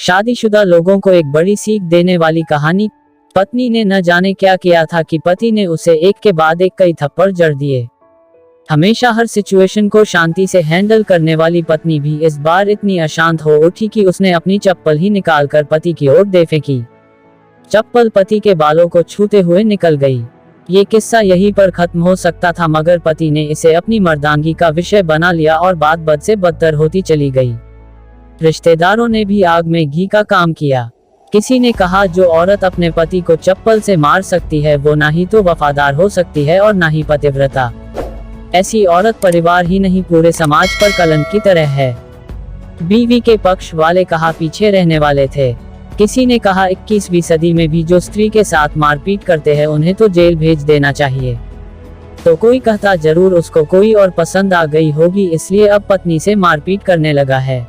शादीशुदा लोगों को एक बड़ी सीख देने वाली कहानी। पत्नी ने न जाने क्या किया था कि पति ने उसे एक के बाद एक कई थप्पड़ जड़ दिए। हमेशा हर सिचुएशन को शांति से हैंडल करने वाली पत्नी भी इस बार इतनी अशांत हो उठी कि उसने अपनी चप्पल ही निकालकर पति की ओर दे फेंकी। चप्पल पति के बालों को छूते हुए निकल गई। ये किस्सा यहीं पर खत्म हो सकता था, मगर पति ने इसे अपनी मर्दानगी का विषय बना लिया और बात बद से बदतर होती चली गई। रिश्तेदारों ने भी आग में घी का काम किया। किसी ने कहा जो औरत अपने पति को चप्पल से मार सकती है वो ना ही तो वफादार हो सकती है और ना ही पतिव्रता। ऐसी औरत परिवार ही नहीं पूरे समाज पर कलंक की तरह है। बीवी के पक्ष वाले कहा पीछे रहने वाले थे। किसी ने कहा 21वीं सदी में भी जो स्त्री के साथ मारपीट करते हैं उन्हें तो जेल भेज देना चाहिए। तो कोई कहता जरूर उसको कोई और पसंद आ गई होगी इसलिए अब पत्नी से मारपीट करने लगा है।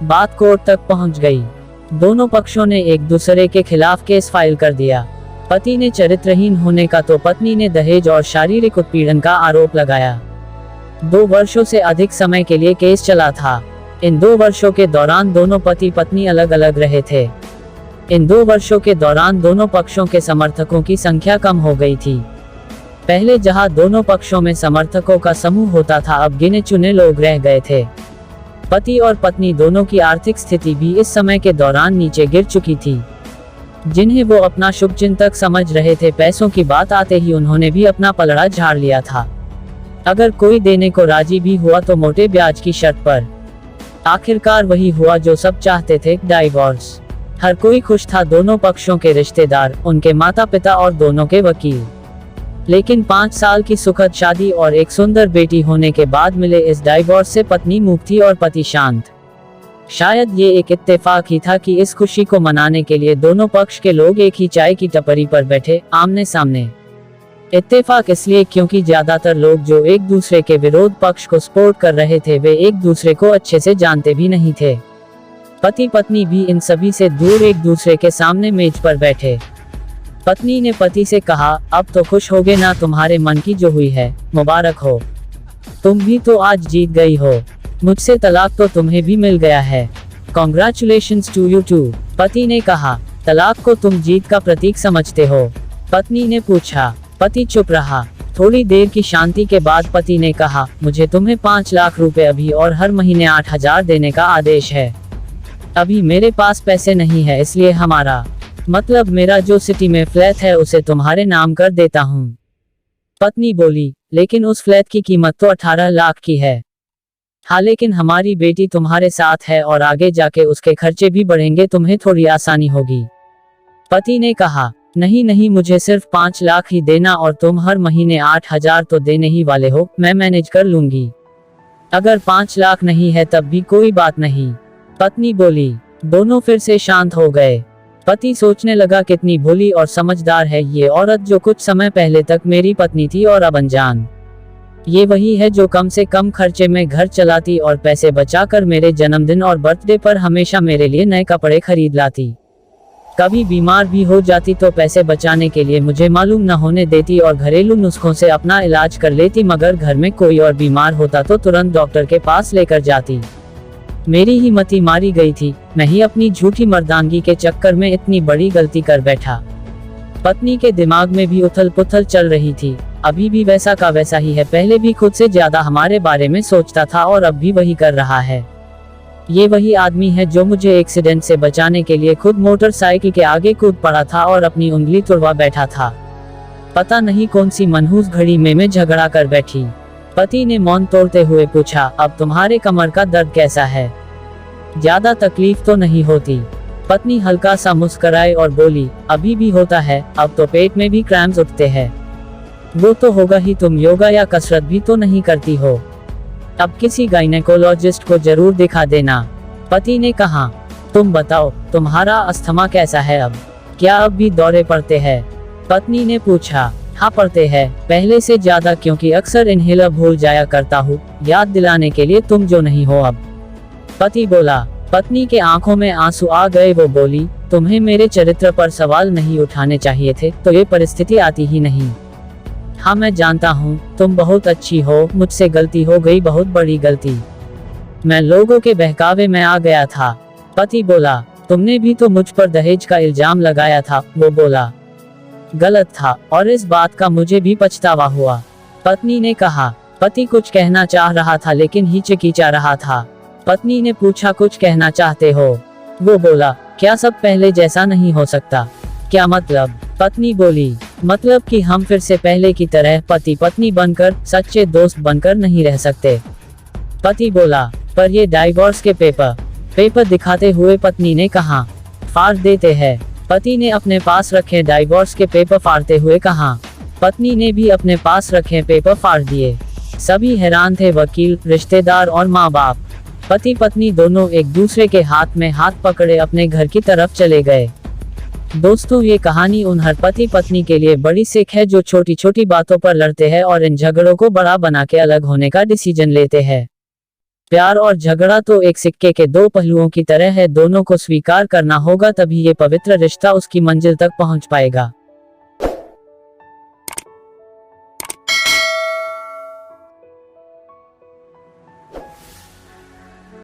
बात कोर्ट तक पहुंच गई। दोनों पक्षों ने एक दूसरे के खिलाफ केस फाइल कर दिया। पति ने चरित्रहीन होने का तो पत्नी ने दहेज और शारीरिक उत्पीड़न का आरोप लगाया। 2 वर्षों से अधिक समय के लिए केस चला था। इन 2 वर्षों के दौरान दोनों पति पत्नी अलग अलग रहे थे। इन 2 वर्षों के दौरान दोनों पक्षों के समर्थकों की संख्या कम हो गई थी। पहले जहां दोनों पक्षों में समर्थकों का समूह होता था, अब गिने चुने लोग रह गए थे। पति और पत्नी दोनों की आर्थिक स्थिति भी इस समय के दौरान नीचे गिर चुकी थी। जिन्हें वो अपना शुभचिंतक समझ रहे थे, पैसों की बात आते ही उन्होंने भी अपना पलड़ा झाड़ लिया था। अगर कोई देने को राजी भी हुआ तो मोटे ब्याज की शर्त पर। आखिरकार वही हुआ जो सब चाहते थे, डाइवोर्स। हर कोई खुश था, दोनों पक्षों के रिश्तेदार, उनके माता पिता और दोनों के वकील। लेकिन 5 साल की सुखद शादी और एक सुंदर बेटी होने के बाद मिले इस डाइवोर्स से पत्नी मूक थी और पति शांत। शायद ये एक इत्तेफाक ही था कि इस खुशी को मनाने के लिए दोनों पक्ष के लोग एक ही चाय की टपरी पर बैठे, आमने सामने। इत्तेफाक इसलिए क्योंकि ज्यादातर लोग जो एक दूसरे के विरोध पक्ष को सपोर्ट कर रहे थे वे एक दूसरे को अच्छे से जानते भी नहीं थे। पति पत्नी भी इन सभी से दूर एक दूसरे के सामने मेज पर बैठे। पत्नी ने पति से कहा, अब तो खुश होगे ना, तुम्हारे मन की जो हुई है, मुबारक हो। तुम भी तो आज जीत गई हो। मुझसे तलाक तो तुम्हें भी मिल गया है। Congratulations to you too. पति ने कहा, तलाक को तुम जीत का प्रतीक समझते हो? पत्नी ने पूछा। पति चुप रहा। थोड़ी देर की शांति के बाद पति ने कहा, मुझे तुम्हें 5 लाख रुपए अभी और हर महीने 8,000 देने का आदेश है। अभी मेरे पास पैसे नहीं है, इसलिए हमारा मतलब मेरा जो सिटी में फ्लैट है उसे तुम्हारे नाम कर देता हूँ। पत्नी बोली, लेकिन उस फ्लैट की कीमत तो 18 लाख की है। हाँ, लेकिन हमारी बेटी तुम्हारे साथ है और आगे जाके उसके खर्चे भी बढ़ेंगे, तुम्हें थोड़ी आसानी होगी। पति ने कहा, नहीं नहीं, मुझे सिर्फ 5 लाख ही देना और तुम हर महीने 8,000 तो देने ही वाले हो, मैं मैनेज कर लूंगी। अगर 5 लाख नहीं है तब भी कोई बात नहीं। पत्नी बोली। दोनों फिर से शांत हो गए। पति सोचने लगा, कितनी भोली और समझदार है ये औरत जो कुछ समय पहले तक मेरी पत्नी थी और अब अनजान। ये वही है जो कम से कम खर्चे में घर चलाती और पैसे बचाकर मेरे जन्मदिन और बर्थडे पर हमेशा मेरे लिए नए कपड़े खरीद लाती। कभी बीमार भी हो जाती तो पैसे बचाने के लिए मुझे मालूम न होने देती और घरेलू नुस्खों से अपना इलाज कर लेती, मगर घर में कोई और बीमार होता तो तुरंत डॉक्टर के पास लेकर जाती। मेरी ही मति मारी गई थी, मैं ही अपनी झूठी मर्दानगी के चक्कर में इतनी बड़ी गलती कर बैठा। पत्नी के दिमाग में भी उथल पुथल चल रही थी। अभी भी वैसा का वैसा ही है, पहले भी खुद से ज्यादा हमारे बारे में सोचता था और अब भी वही कर रहा है। ये वही आदमी है जो मुझे एक्सीडेंट से बचाने के लिए खुद मोटरसाइकिल के आगे कूद पड़ा था और अपनी उंगली तुड़वा बैठा था। पता नहीं कौन सी मनहूस घड़ी में मैं झगड़ा कर बैठी। पति ने मौन तोड़ते हुए पूछा, अब तुम्हारे कमर का दर्द कैसा है? ज्यादा तकलीफ तो नहीं होती? पत्नी हल्का सा मुस्कुराई और बोली, अभी भी होता है, अब तो पेट में भी क्रैम्प्स उठते हैं। वो तो होगा ही, तुम योगा या कसरत भी तो नहीं करती हो। अब किसी गायनेकोलॉजिस्ट को जरूर दिखा देना। पति ने कहा, तुम बताओ, तुम्हारा अस्थमा कैसा है अब? क्या अब भी दौरे पड़ते हैं? पत्नी ने पूछा। हाँ पड़ते हैं, पहले से ज्यादा, क्योंकि अक्सर इनहेलर भूल जाया करता हूँ, याद दिलाने के लिए तुम जो नहीं हो अब। पति बोला। पत्नी के आंखों में आंसू आ गए। वो बोली, तुम्हें मेरे चरित्र पर सवाल नहीं उठाने चाहिए थे, तो ये परिस्थिति आती ही नहीं। हाँ मैं जानता हूँ, तुम बहुत अच्छी हो, मुझसे गलती हो गई, बहुत बड़ी गलती। मैं लोगों के बहकावे में आ गया था। पति बोला, तुमने भी तो मुझ पर दहेज का इल्जाम लगाया था, वो बोला। गलत था, और इस बात का मुझे भी पछतावा हुआ, पत्नी ने कहा। पति कुछ कहना चाह रहा था लेकिन हिचकिचा रहा था। पत्नी ने पूछा, कुछ कहना चाहते हो? वो बोला, क्या सब पहले जैसा नहीं हो सकता? क्या मतलब? पत्नी बोली, मतलब कि हम फिर से पहले की तरह पति पत्नी बनकर, सच्चे दोस्त बनकर नहीं रह सकते। पति बोला, पर ये डाइवोर्स के पेपर दिखाते हुए पत्नी ने कहा। फाड़ देते हैं, पति ने अपने पास रखे डाइवोर्स के पेपर फाड़ते हुए कहा। पत्नी ने भी अपने पास रखे पेपर फाड़ दिए। सभी हैरान थे, वकील, रिश्तेदार और माँ बाप। पति पत्नी दोनों एक दूसरे के हाथ में हाथ पकड़े अपने घर की तरफ चले गए। दोस्तों, ये कहानी उन हर पति पत्नी के लिए बड़ी सीख है जो छोटी छोटी बातों पर लड़ते हैं और इन झगड़ों को बड़ा बना के अलग होने का डिसीजन लेते हैं। प्यार और झगड़ा तो एक सिक्के के दो पहलुओं की तरह है, दोनों को स्वीकार करना होगा, तभी ये पवित्र रिश्ता उसकी मंजिल तक पहुंच पाएगा।